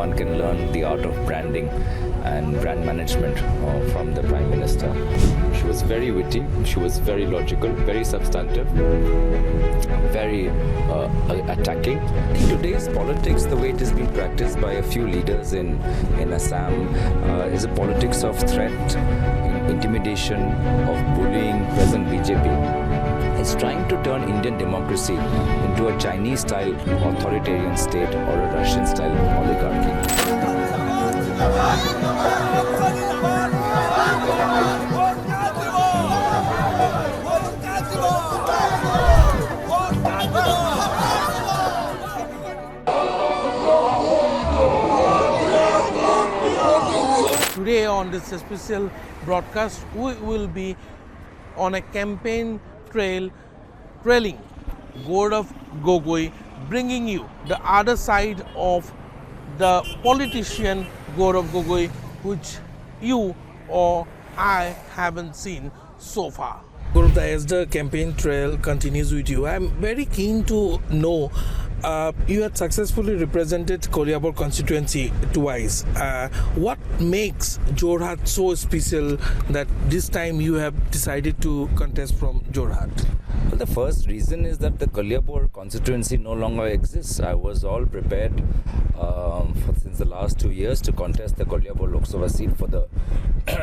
one can learn the art of branding and brand management from the Prime Minister. She was very witty, she was very logical, very substantive, very attacking. Today's politics, the way it is being practiced by a few leaders in Assam, is a politics of threat, intimidation, of bullying. Present BJP is trying to turn Indian democracy into a Chinese-style authoritarian state or a Russian-style oligarchy. Today on this special broadcast, we will be on a campaign trailing Gaurav Gogoi, bringing you the other side of the politician Gaurav Gogoi, which you or I haven't seen so far. Gaurav, as the campaign trail continues with you, I'm very keen to know, you had successfully represented Koliabor constituency twice. What makes Jorhat so special that this time you have decided to contest from Jorhat? Well, the first reason is that the Koliabor constituency no longer exists. I was all prepared since the last 2 years to contest the Koliabor Lok Sabha seat for the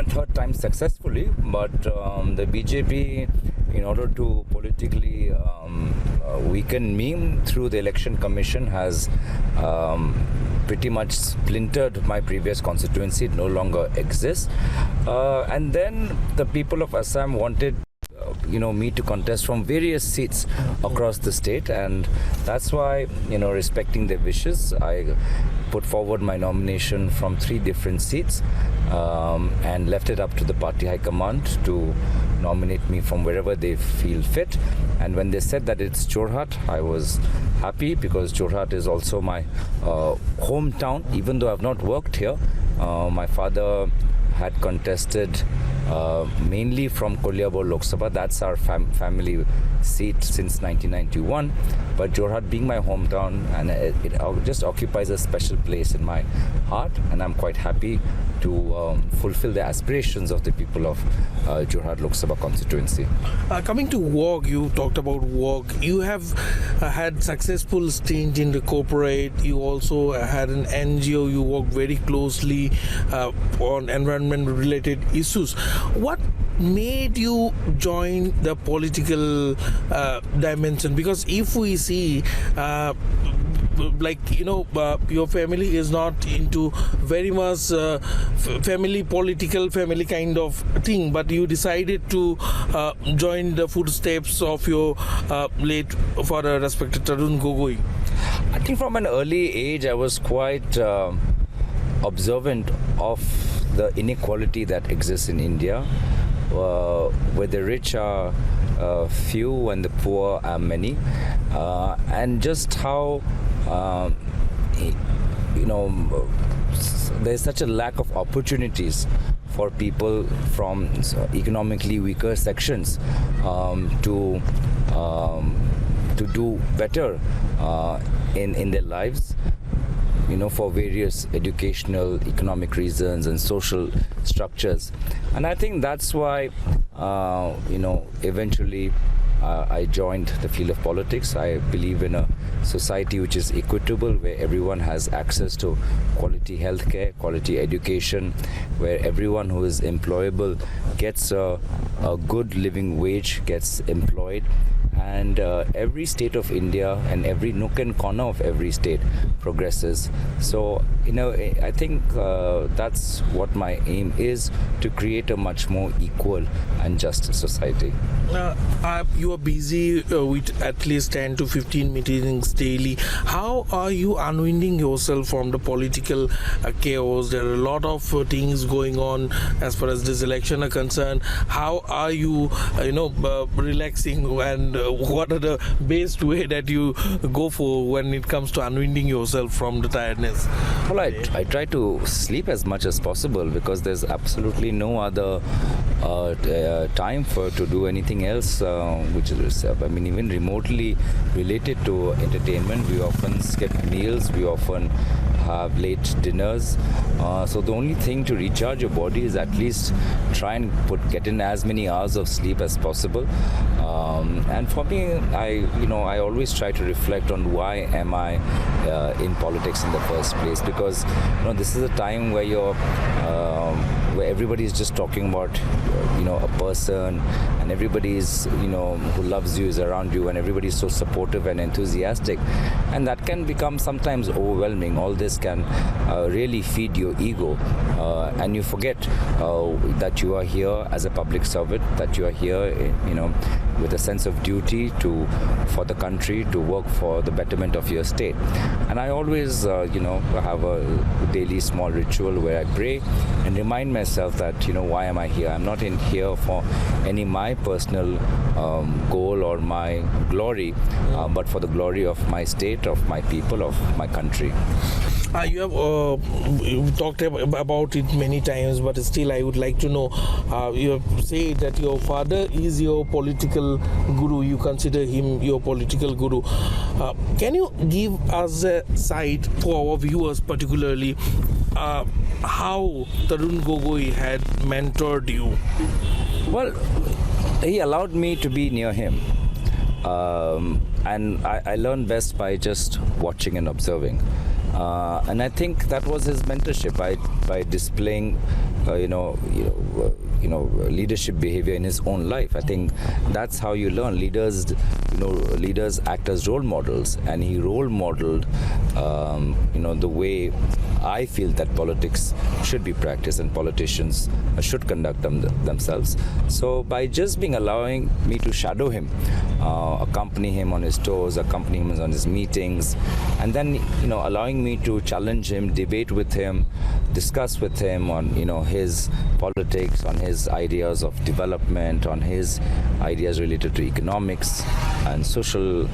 third time successfully, but the BJP, in order to politically weaken me through the election commission, has pretty much splintered my previous constituency. It no longer exists, and then the people of Assam wanted me to contest from various seats across the state, and that's why, respecting their wishes, I put forward my nomination from 3 different seats and left it up to the party high command to nominate me from wherever they feel fit. And when they said that it's Jorhat, I was happy, because Jorhat is also my hometown. Even though I've not worked here, my father had contested mainly from Koliabor Lok Sabha. That's our family seat since 1991. But Jorhat being my hometown, and it just occupies a special place in my heart, and I'm quite happy to fulfill the aspirations of the people of Jorhat Lok Sabha constituency. Coming to work, you talked about work. You have had successful stint in the corporate. You also had an NGO. You worked very closely on environment-related issues. What made you join the political dimension? Because if we see your family is not into very much family kind of thing, but you decided to join the footsteps of your late father, respected Tarun Gogoi. I think from an early age I was quite observant of the inequality that exists in India, where the rich are few and the poor are many, and just how there's such a lack of opportunities for people from economically weaker sections to do better in their lives, for various educational, economic reasons and social structures. And I think that's why, eventually I joined the field of politics. I believe in a society which is equitable, where everyone has access to quality healthcare, quality education, where everyone who is employable gets a good living wage, gets employed, and every state of India and every nook and corner of every state progresses. So, I think that's what my aim is, to create a much more equal and just society. You are busy with at least 10 to 15 meetings daily. How are you unwinding yourself from the political chaos? There are a lot of things going on as far as this election are concerned. How are you, relaxing, and what are the best way that you go for when it comes to unwinding yourself from the tiredness? Well, I try to sleep as much as possible, because there's absolutely no other time to do anything else which is, even remotely related to entertainment. We often skip meals, we often have late dinners. So the only thing to recharge your body is at least try and get in as many hours of sleep as possible. And for me, I always try to reflect on why am I in politics in the first place, because this is a time where where everybody is just talking about a person, and everybody's who loves you is around you, and everybody's so supportive and enthusiastic, and that can become sometimes overwhelming. All this can really feed your ego, and you forget that you are here as a public servant, that you are here with a sense of duty for the country, to work for the betterment of your state. And I always have a daily small ritual where I pray and remind myself that why am I here? I'm not in here for any my personal goal or my glory, but for the glory of my state, of my people, of my country. You have you've talked about it many times, but still I would like to know, you have said that your father is your political guru, you consider him your political guru. Can you give us a sight for our viewers particularly, how Tarun Gogoi had mentored you? Well, he allowed me to be near him. And I learned best by just watching and observing. And I think that was his mentorship, by displaying, leadership behavior in his own life. I think that's how you learn. Leaders act as role models, and he role modeled, the way I feel that politics should be practiced and politicians should conduct themselves. So by just allowing me to shadow him, accompany him on his tours, accompany him on his meetings, and then allowing me to challenge him, debate with him, discuss with him on his politics, on his ideas of development, on his ideas related to economics and social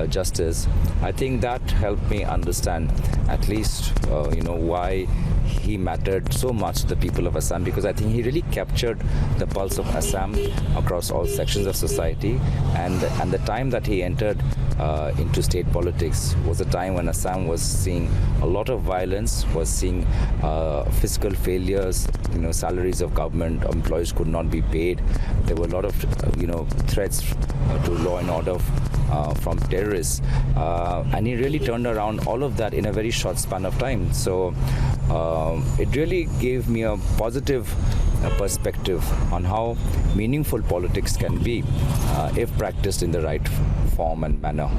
justice. I think that helped me understand at least why he mattered so much to the people of Assam, because I think he really captured the pulse of Assam across all sections of society, and the time that he entered into state politics was a time when Assam was seeing a lot of violence, was seeing fiscal failures, salaries of government employees could not be paid. There were a lot of threats to law and order from terrorists, and he really turned around all of that in a very short span of time. So it really gave me a positive perspective on how meaningful politics can be if practiced in the right form and manner.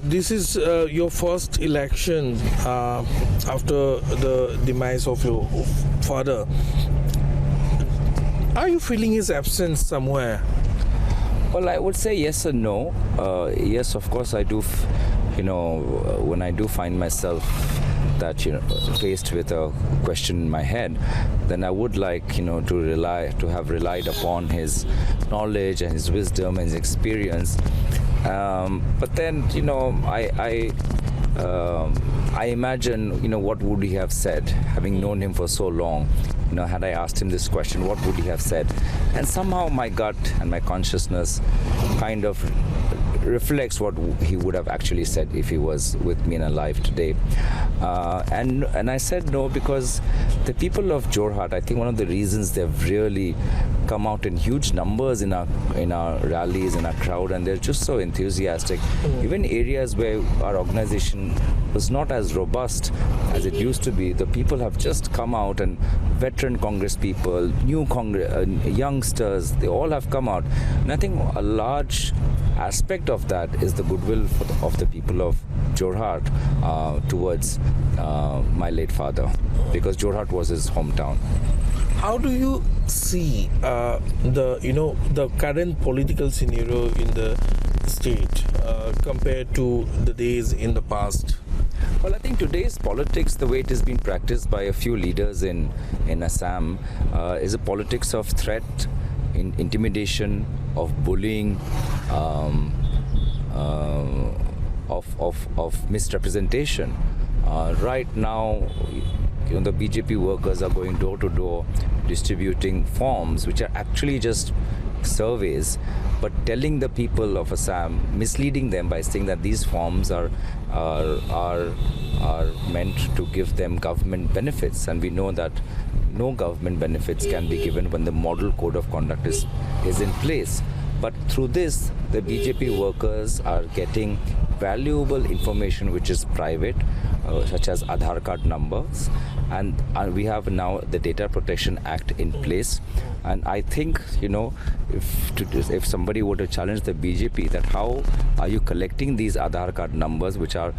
This is your first election after the demise of your father. Are you feeling his absence somewhere? Well, I would say yes and no. Yes, of course, I do. When I do find myself that faced with a question in my head, then I would like to have relied upon his knowledge and his wisdom and his experience. But then I imagine what would he have said, having known him for so long. Had I asked him this question, what would he have said? And somehow my gut and my consciousness kind of reflects what he would have actually said if he was with me and alive today. And I said no, because the people of Jorhat, I think one of the reasons they've really come out in huge numbers in our rallies, in our crowd, and they're just so enthusiastic. Even areas where our organization was not as robust as it used to be, the people have just come out, and veteran Congress people, new youngsters, they all have come out. And I think a large aspect of that is the goodwill of the people of Jorhat towards my late father, because Jorhat was his hometown. How do you see the current political scenario in the state compared to the days in the past? Well, I think today's politics, the way it has been practiced by a few leaders in Assam, is a politics of threat, intimidation, of bullying, of misrepresentation. Right now, the BJP workers are going door to door distributing forms which are actually just surveys, but telling the people of Assam, misleading them by saying that these forms are meant to give them government benefits, and we know that no government benefits can be given when the model code of conduct is in place. But through this, the BJP workers are getting valuable information which is private, such as Aadhaar card numbers, and we have now the Data Protection Act in place. And I think, if somebody were to challenge the BJP that how are you collecting these Aadhaar card numbers, which are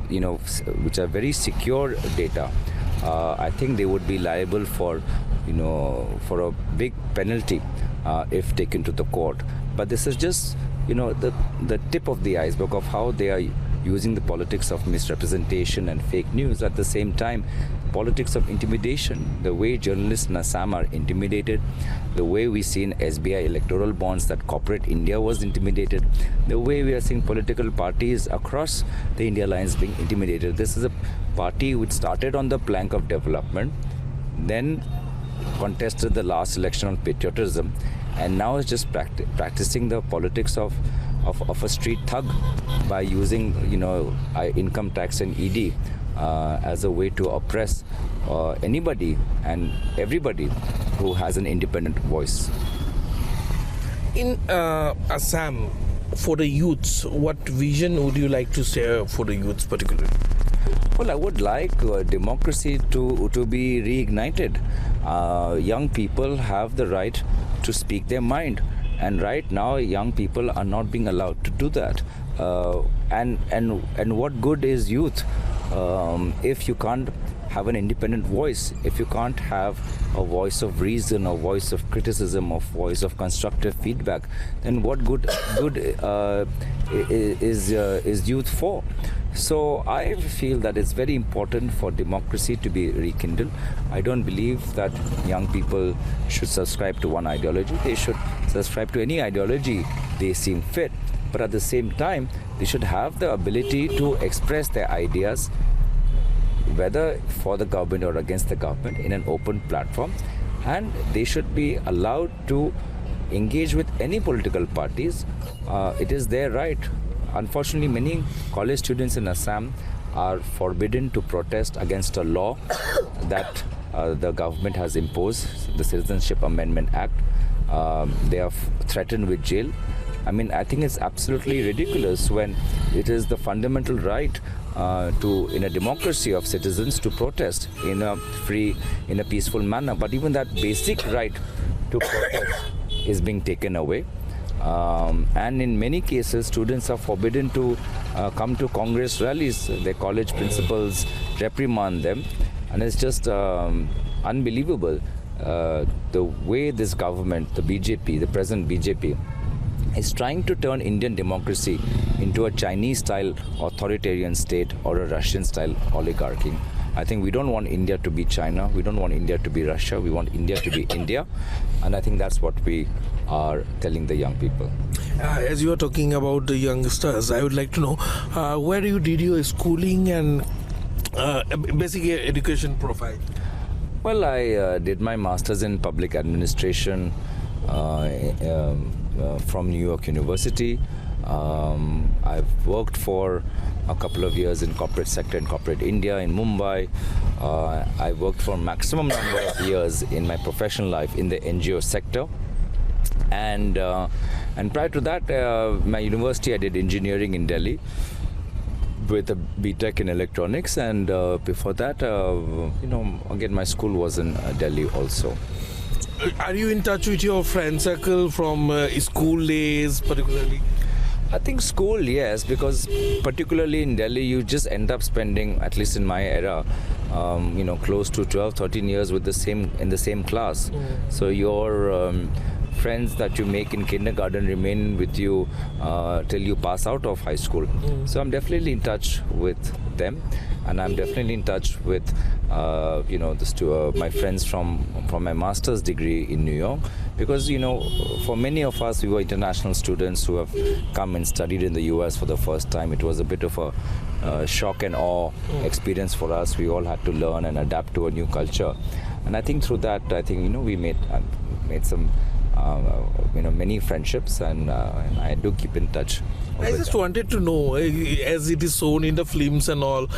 very secure data, I think they would be liable for a big penalty if taken to the court. But this is just the tip of the iceberg of how they are using the politics of misrepresentation and fake news. At the same time, politics of intimidation, the way journalists in Assam are intimidated, the way we see in SBI electoral bonds that corporate India was intimidated, the way we are seeing political parties across the India lines being intimidated. This is a party which started on the plank of development, then contested the last election on patriotism, and now is just practicing the politics of a street thug by using income tax and ED as a way to oppress anybody and everybody who has an independent voice. In Assam, for the youths, what vision would you like to share for the youths particularly? Well, I would like democracy to be reignited. Young people have the right to speak their mind, and right now young people are not being allowed to do that. And what good is youth if you can't have an independent voice, if you can't have a voice of reason, a voice of criticism, a voice of constructive feedback? Then what good is youth for? So I feel that it's very important for democracy to be rekindled. I don't believe that young people should subscribe to one ideology. They should subscribe to any ideology they seem fit. But at the same time, they should have the ability to express their ideas, whether for the government or against the government, in an open platform. And they should be allowed to engage with any political parties. It is their right. Unfortunately, many college students in Assam are forbidden to protest against a law that the government has imposed, the Citizenship Amendment Act. They are threatened with jail. I mean, I think it's absolutely ridiculous when it is the fundamental right in a democracy of citizens to protest in a free, in a peaceful manner. But even that basic right to protest is being taken away. And in many cases, students are forbidden to come to Congress rallies. Their college principals reprimand them, and it's just unbelievable the way this government, the BJP, the present BJP, is trying to turn Indian democracy into a Chinese-style authoritarian state or a Russian-style oligarchy. I think we don't want India to be China. We don't want India to be Russia. We want India to be India. And I think that's what we are telling the young people. As you are talking about the youngsters, I would like to know where you did your schooling and basic education profile. Well, I did my master's in public administration from New York University. I've worked for a couple of years in corporate sector in corporate India in Mumbai. I worked for maximum number of years in my professional life in the NGO sector. And prior to that, my university, I did engineering in Delhi with a BTech in electronics, and before that, again, my school was in Delhi also. Are you in touch with your friend circle from school days particularly? I think school, yes, because particularly in Delhi, you just end up spending, at least in my era, close to 12, 13 years in the same class. So your friends that you make in kindergarten remain with you till you pass out of high school. So I'm definitely in touch with them, and I'm definitely in touch with my friends from my master's degree in New York, because for many of us, we were international students who have come and studied in the US for the first time. It was a bit of a shock and awe experience for us. We all had to learn and adapt to a new culture, and I think through that, we made some many friendships, and I do keep in touch. I just wanted to know, as it is shown in the films and all,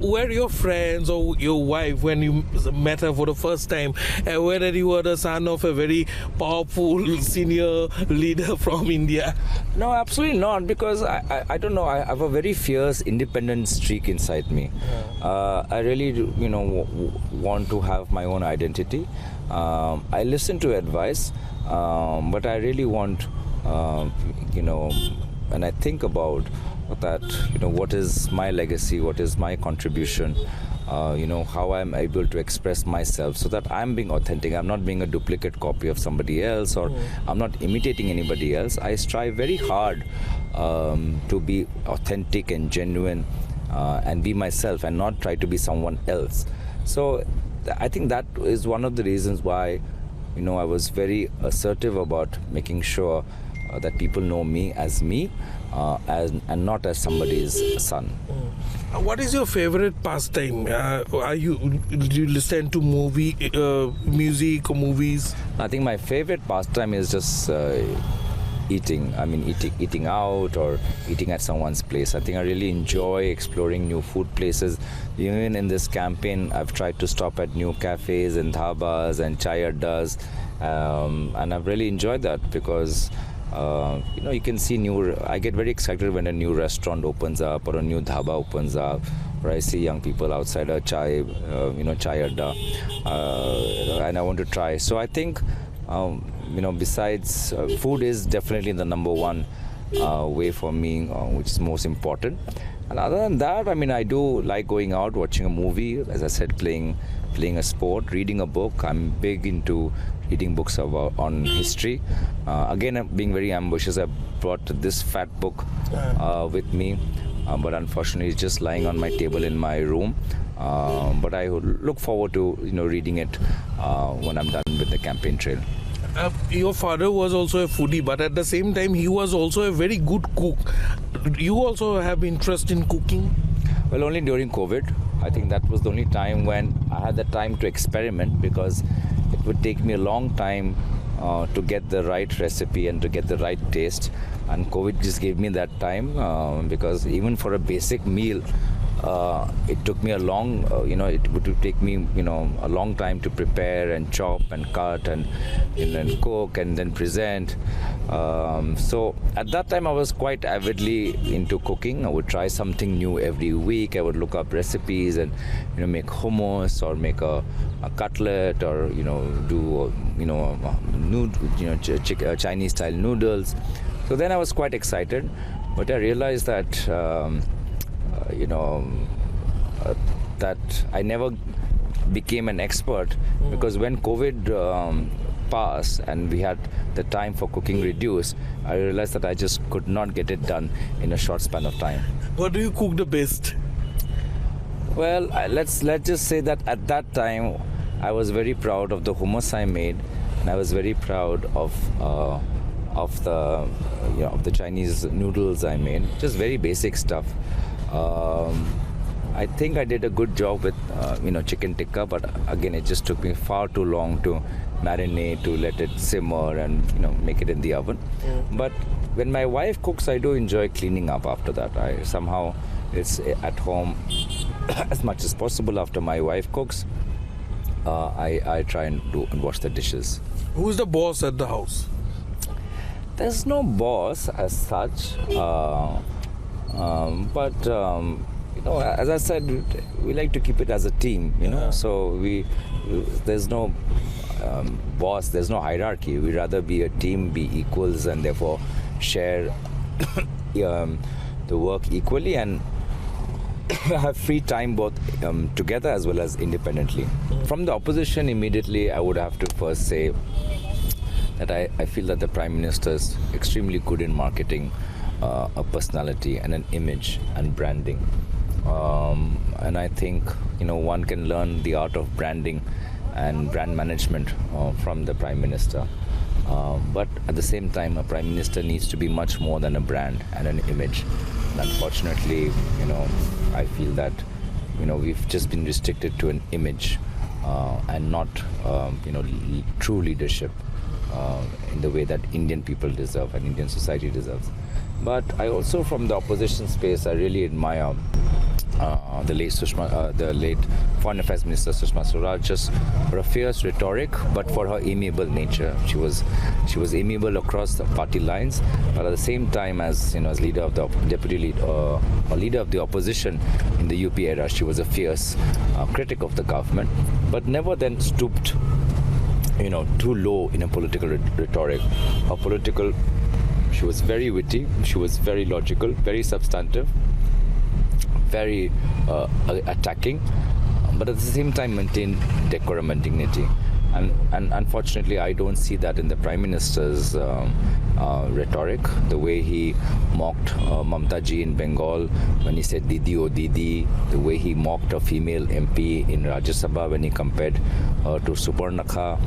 were your friends or your wife, when you met her for the first time, whether you were the son of a very powerful senior leader from India? No, absolutely not, because I don't know, I have a very fierce independent streak inside me. I really want to have my own identity. I listen to advice, but I really want, and I think about that, what is my legacy, what is my contribution, how I'm able to express myself so that I'm being authentic. I'm not being a duplicate copy of somebody else, or I'm not imitating anybody else. I strive very hard to be authentic and genuine and be myself and not try to be someone else. So I think that is one of the reasons why, I was very assertive about making sure that people know me, and not as somebody's son. What is your favorite pastime? Do you listen to music or movies? I think my favorite pastime is just eating. I mean, eating out or eating at someone's place. I think I really enjoy exploring new food places. Even in this campaign, I've tried to stop at new cafes and dhabas and chai addas, and I've really enjoyed that because you can see I get very excited when a new restaurant opens up or a new dhaba opens up, or I see young people outside a chai adda, and I want to try. So I think, besides food is definitely the number one way for me, which is most important. And other than that, I do like going out, watching a movie, as I said, playing a sport, reading a book. I'm big into reading books on history. Again, I'm being very ambitious. I brought this fat book with me, but unfortunately it's just lying on my table in my room. But I look forward to reading it when I'm done with the campaign trail. Your father was also a foodie, but at the same time he was also a very good cook. You also have interest in cooking? Well, only during COVID. I think that was the only time when I had the time to experiment, because it would take me a long time to get the right recipe and to get the right taste. And COVID just gave me that time, because even for a basic meal, it took me a long, it would take me, a long time to prepare and chop and cut and then cook and then present. So at that time I was quite avidly into cooking. I would try something new every week. I would look up recipes and, make hummus or make a cutlet, or, do, Chinese style noodles. So then I was quite excited, but I realized that, that I never became an expert, because when COVID passed and we had the time for cooking reduced, I realized that I just could not get it done in a short span of time. What do you cook the best? Well, let's just say that at that time I was very proud of the hummus I made, and I was very proud of the Chinese noodles I made. Just very basic stuff. I think I did a good job with chicken tikka, but again it just took me far too long to marinate, to let it simmer and make it in the oven. But when my wife cooks, I do enjoy cleaning up after that. It's at home as much as possible. After my wife cooks, I try and wash the dishes. Who's the boss at the house? There's no boss as such, but as I said, we like to keep it as a team, So there's no boss, there's no hierarchy. We rather be a team, be equals, and therefore share the work equally and have free time both together as well as independently. From the opposition, immediately I would have to first say that I feel that the Prime Minister is extremely good in marketing a personality and an image and branding. And I think, one can learn the art of branding and brand management from the Prime Minister. But at the same time, a Prime Minister needs to be much more than a brand and an image. And unfortunately, I feel that, we've just been restricted to an image and not, true leadership. in the way that Indian people deserve and Indian society deserves. But I also, from the opposition space, I really admire the late Foreign Affairs Minister Sushma Swaraj, just for a fierce rhetoric, but for her amiable nature. She was amiable across the party lines, but at the same time, as leader of the deputy lead or leader of the opposition in the UP era, she was a fierce critic of the government, but never then stooped, too low in a political rhetoric. She was very witty. She was very logical, very substantive, very attacking, but at the same time maintained decorum and dignity. And unfortunately, I don't see that in the Prime Minister's rhetoric. The way he mocked Mamta ji in Bengal when he said Didi oh Didi, the way he mocked a female MP in Rajya Sabha when he compared her to Suparnakha,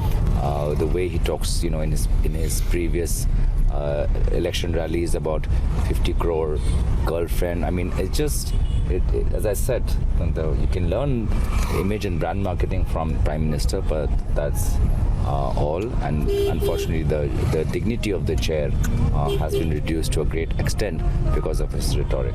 the way he talks, in his previous election rallies about 50 crore girlfriend. I mean, as I said, you can learn image and brand marketing from Prime Minister, but that's all. And unfortunately, the dignity of the chair has been reduced to a great extent because of his rhetoric.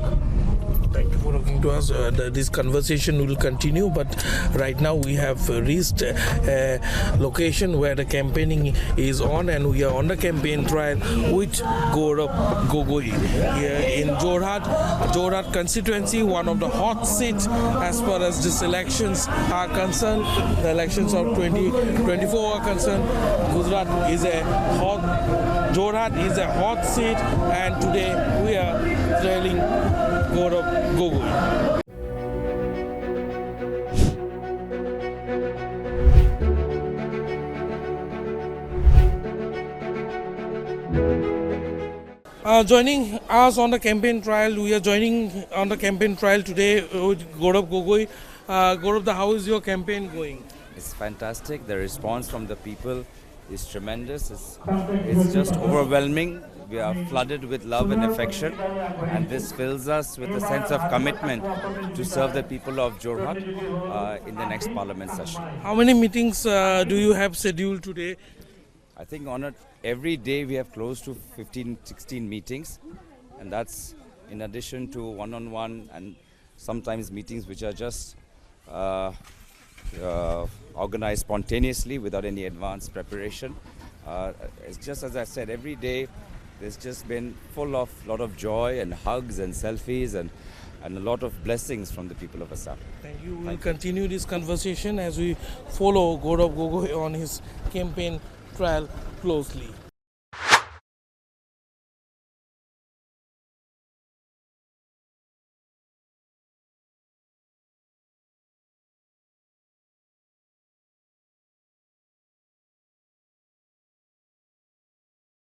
Thank you for talking to us. This conversation will continue, but right now we have reached a location where the campaigning is on, and we are on the campaign trail with Gaurav Gogoi here in Jorhat constituency, one of the hot seats as far as these elections are concerned. The elections of 2024 are concerned. Jorhat is a hot seat, and today we are trailing Gaurav Gogoi. Joining us on the campaign trail, we are joining on the campaign trail today with Gaurav Gogoi. Gaurav, how is your campaign going? It's fantastic. The response from the people is tremendous. It's just overwhelming. We are flooded with love and affection, and this fills us with a sense of commitment to serve the people of Jorhat in the next parliament session. How many meetings do you have scheduled today? I think every day we have close to 15-16 meetings, and that's in addition to one-on-one and sometimes meetings which are just organized spontaneously without any advanced preparation. It's just as I said, every day there's just been full of a lot of joy and hugs and selfies and a lot of blessings from the people of Assam. Thank you. We'll continue this conversation as we follow Gaurav Gogoi on his campaign trail closely.